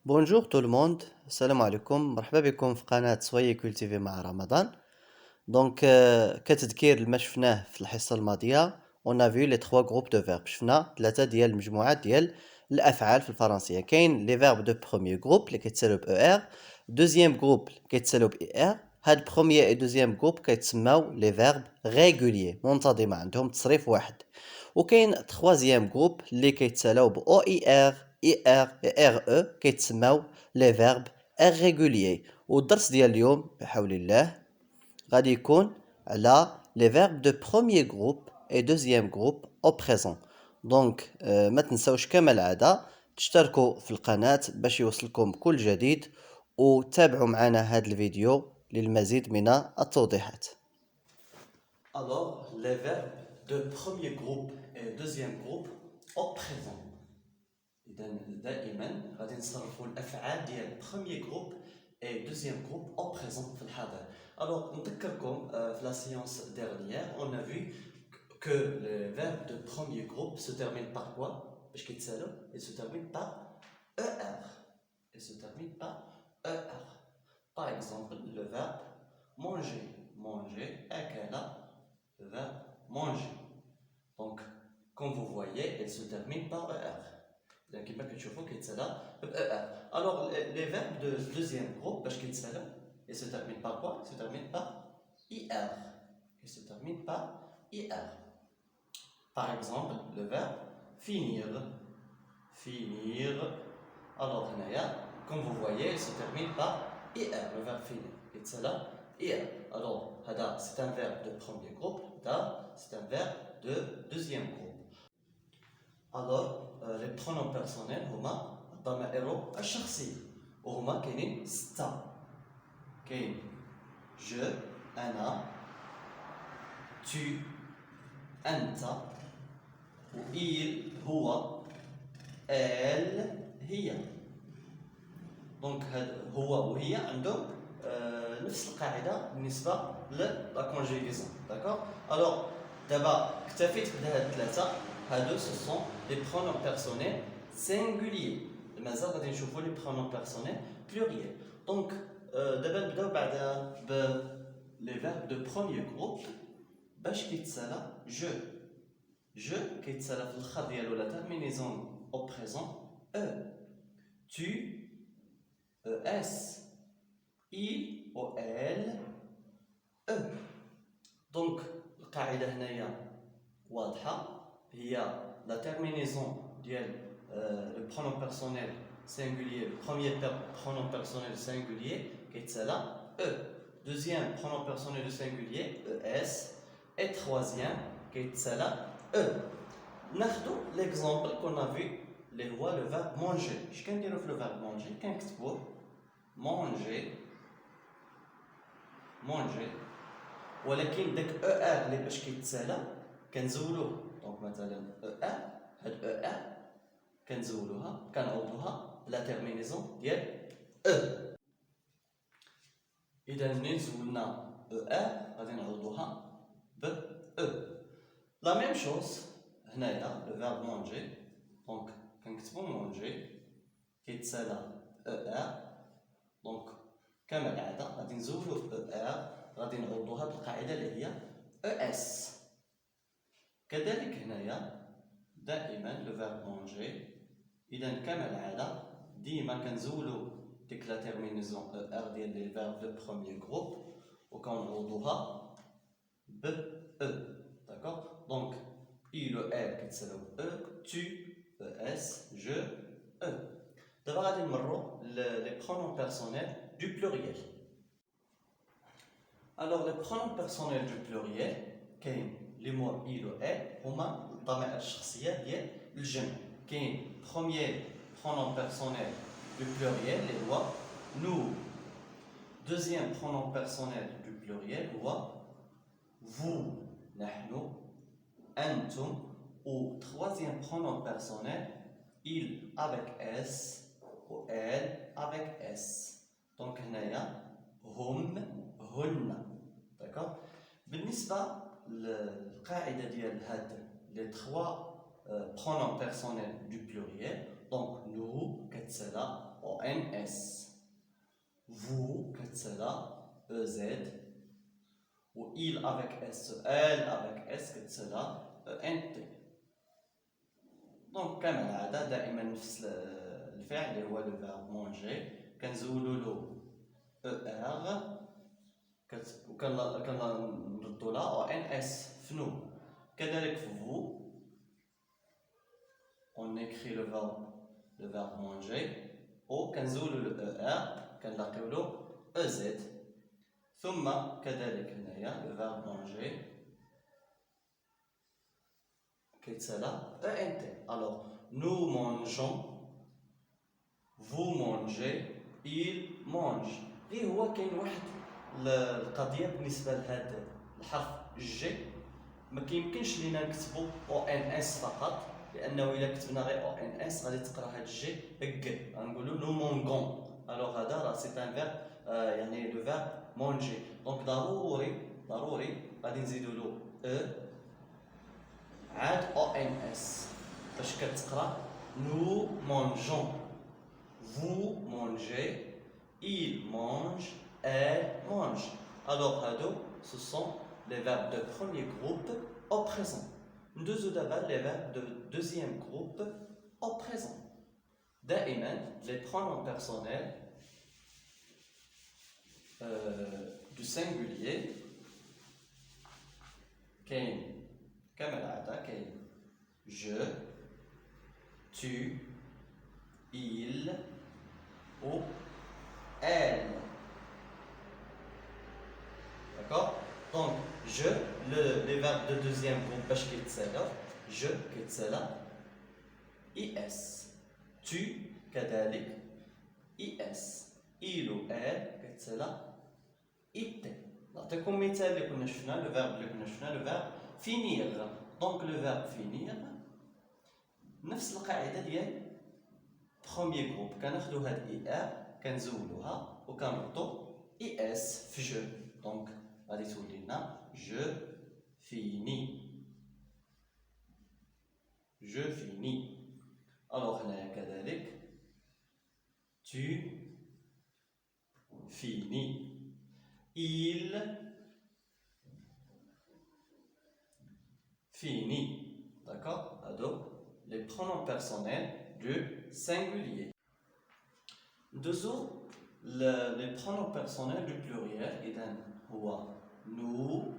Bonjour tout le monde, salam alaikum, مرحبا بكم في قناة سويي كولتيفي مع رمضان. كتذكير لما شفناه في الحصة الماضية on a vu les trois groupes de verbes. شفنا ثلاثة ديال المجموعات ديال الأفعال في الفرنسية. كاين les verbes de premier groupe اللي كيتسالوا ب ER, deuxième groupe اللي كيتسالوا ب ER. هاد premier et deuxième groupe كيتسماو les verbes réguliers منتظمة عندهم تصريف واحد. وكاين troisième groupe اللي كيتسالاو ب OIR IR RE كيتسماو les verbes irréguliers. والدرس ديال اليوم بحول الله غادي يكون على les verbes de premier groupe et deuxième groupe au présent. دونك ما تنساوش كما العادة تشتركوا في القناة باش يوصلكم كل جديد وتابعوا معنا هذا الفيديو للمزيد من التوضيحات. Alors, les verbes de premier groupe et deuxième groupe au présent. إذا دائما غادي نصرفوا الأفعال ديال premier groupe et deuxième groupe au présent في الحاضر. Alors, نذكركم في la séance dernière, on a vu que les verbes de premier groupe se terminent par quoi? باش كيتسالوا, ils se terminent par ER. Ils se terminent par ER. Par exemple, le verbe manger. Manger, akala, le verbe manger. Donc, comme vous voyez, elle se termine par ER. Donc, ER. Alors, les verbes de deuxième groupe, ils se terminent par quoi? Ils se terminent par IR. Ils se terminent par IR. Par exemple, le verbe finir. Finir. Alors, comme vous voyez, il se termine par IR, le verbe finir. IR. Alors, c'est un verbe de premier groupe, c'est un verbe de deuxième groupe. Alors, les pronoms personnels, هما الضمائر الشخصية وهما كاينين 6. كاين je, أنا, tu, أنت, و il, هو, elle, هي. دونك هو وهي عندهم نفس القاعده بالنسبه لا كونجيغيزون. داكوغ. الوغ دابا اكتفيت بهاد الثلاثه هادو سو سون لي برونوم بيرسونيل سينغوليي. مازال غادي نشوفوا لي برونوم بيرسونيل بلوريال. دونك دابا نبداو بعدا ب لي فيرب دو بروميير جروب باش كيتسالى جو كيتسالى في الاخر ديالو لا تيرمينيزون او بريزون او tu ES il و elle E. دونك القاعدة هنايا واضحة, هي لا تيرمينيزون ديال لو برونوم بيرسونيل سينغولير. لو بروميير برونوم بيرسونيل سينغولير كيتسالى E. دوزيام برونوم بيرسونيل سينغولير ES. et troisième كيتسالى E. ناخدو ليكزومبل كنا في اللي هو لو فيرب مونجي. اش كنديرو في لو فيرب مونجي؟ كنكتبوه manger, manger, ولكن داك او ار اللي باش كيتسالى كنزولوه. دونك مثلا او ار, هاد او ار كنزولوها كنعوضوها بلا تيرمينيزون ديال او. اذا منين زولنا او ار غادي نعوضوها ب او. لا ميم شوز هنايا لو فيرب مونجي. دونك كنكتبو مونجي كيتسالى او ار. دونك كما العادة غادي نزولو او ار غادي نعوضوها بالقاعدة اللي هي او اس. كذلك هنايا دائما لو فيرب مونجي. إذا كما العادة ديما كنزولو ديك لا تيرمينيزون او ار ديال لي فيرب دو بروميير جروب وكنعوضوها ب او. داكوغ. دونك il و elle كيتسالاو او, tu او اس, je او. دابا غادي نمروا les pronoms personnels du pluriel. Alors les pronoms personnels du pluriel كاين les mots il و elle هما الضمائر الشخصيه ديال الجمع. كاين premier pronom personnel du pluriel اللي هو nous. deuxième pronom personnel du pluriel هو vous, نحن, أنتم. و troisième pronom personnel il avec s و elle avec s. دونك هنايا هم, هن. داكوغ. بالنسبه للقاعده ديال هاد لي 3 pronoms personnels du pluriel, دونك nous كتسالى ONS. Vous كتسالى EZ. و il avec S, elle avec S كتسالى ENT. دونك كما العادة دائما نفس الفعل اللي هو لو فيرب مونجي كنزولو له ER وكنردو لها ONS فنو. كذلك في vous on écrit le verbe manger و كنزولو له ER كنلاقيو له EZ. ثم كذلك هنايا le verbe manger كيتسالى ENT. alors nous mangeons, vous mangez, il mange. غير هو كاين واحد القضيه بالنسبه لهذا الحرف جي ما كيمكنش لينا نكتبو او ان اس فقط لانه الا كتبنا غير او ان اس غادي تقرا هاد الجي هك غنقولوا نو مونغون. الوغ هذا راه سي ان فيرب يعني لو فيرب مونجي. دونك ضروري غادي نزيدو له او عاد او ان اس باش كتقرا نو مونجون، vous mangez, il mange, elle mange. Alors, ce sont les verbes de premier groupe au présent. Nous avons les verbes de deuxième groupe au présent. دائما les pronoms personnels du singulier كاين كما العادة كاين je, tu, il ou elle. D'accord? Donc, je, les verbes de deuxième groupe, باش كيتسالاو je كيتسالى is. Tu كذلك is. il ou elle كيتسالى it. نعطيكم مثال اللي كنا شفنا le verbe finir. Donc le verbe finir نفس القاعدة ديال premier groupe كناخدو هاد er كنزولوها وكنحطو es في je. donc غادي تولي لنا je finis. alors هنايا كذلك tu finis, il finit. D'accord? هادو les pronoms personnels du singulier. Deuxièmement, les pronoms personnels du pluriel, إذن هو nous,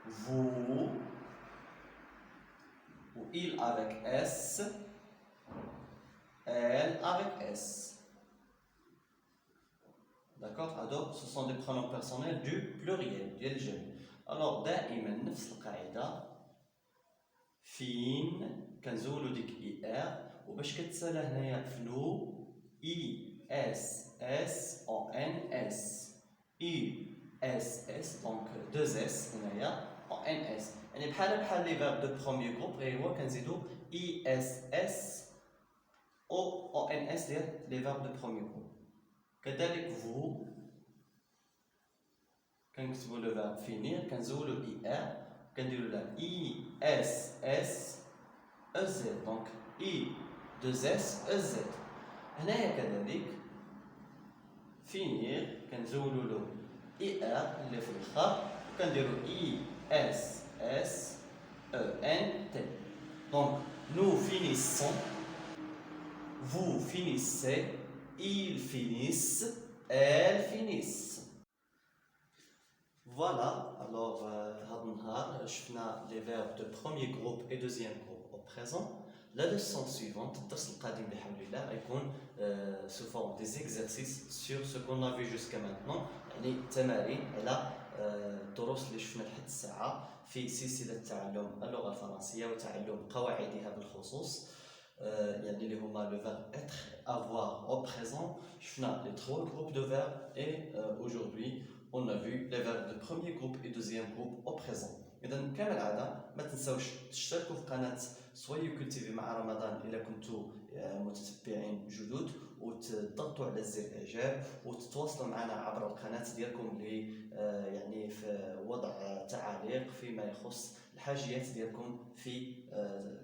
vous, ou il avec S, elle avec S. D'accord? Alors, ce sont des pronoms personnels du pluriel, ديال الجمع. Alors, دائما نفس القاعدة فين كنزولو ديك اي ار وباش كتسالى هنايا فنو اي اس اس او ان اس اي اس اس دونك دوز اس هنايا او ان اس يعني بحال لي فيرب دو بروميير جروب غير هو كنزيدو اي اس اس او ان اس ديال لي فيرب دو بروميير جروب. كذلك فو كنكتبو لو فيرب فينير كنزولو اي ار كنديرو لها اي اس اس او زد دونك اي دوز اس او زد. هنايا كذلك فينير كنزولو له اي ار اللي في الاخر وكنديرو اي اس اس او ان تي. دونك نو فينيسون، vous finissez, ils finissent, elles finissent. Voilà, alors هذا النهار شفنا les verbes de premier groupe et deuxième groupe au présent. La leçon suivante, الدرس القادم بحول الله غيكون sous forme des exercices sur ce qu'on a vu jusqu'à maintenant، يعني تمارين على الدروس اللي شفنا لحد الساعة في سلسلة تعلم اللغة الفرنسية وتعلم قواعدها بالخصوص. يعني اللي هما le verbe être, avoir au présent. شفنا les trois groupes de verbes et aujourd'hui on a vu les verbes de premier groupe et deuxième groupe au présent. إذا كما العادة ما تنساوش تشتركوا في قناة سويو كولتيفي مع رمضان إذا كنتوا متتبعين جدد، وتضغطوا على زر إعجاب وتتواصلوا معنا عبر القناة ديالكم اللي يعني في وضع تعاليق فيما يخص الحاجيات ديالكم في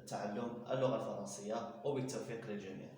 تعلم اللغة الفرنسية، وبالتوفيق للجميع.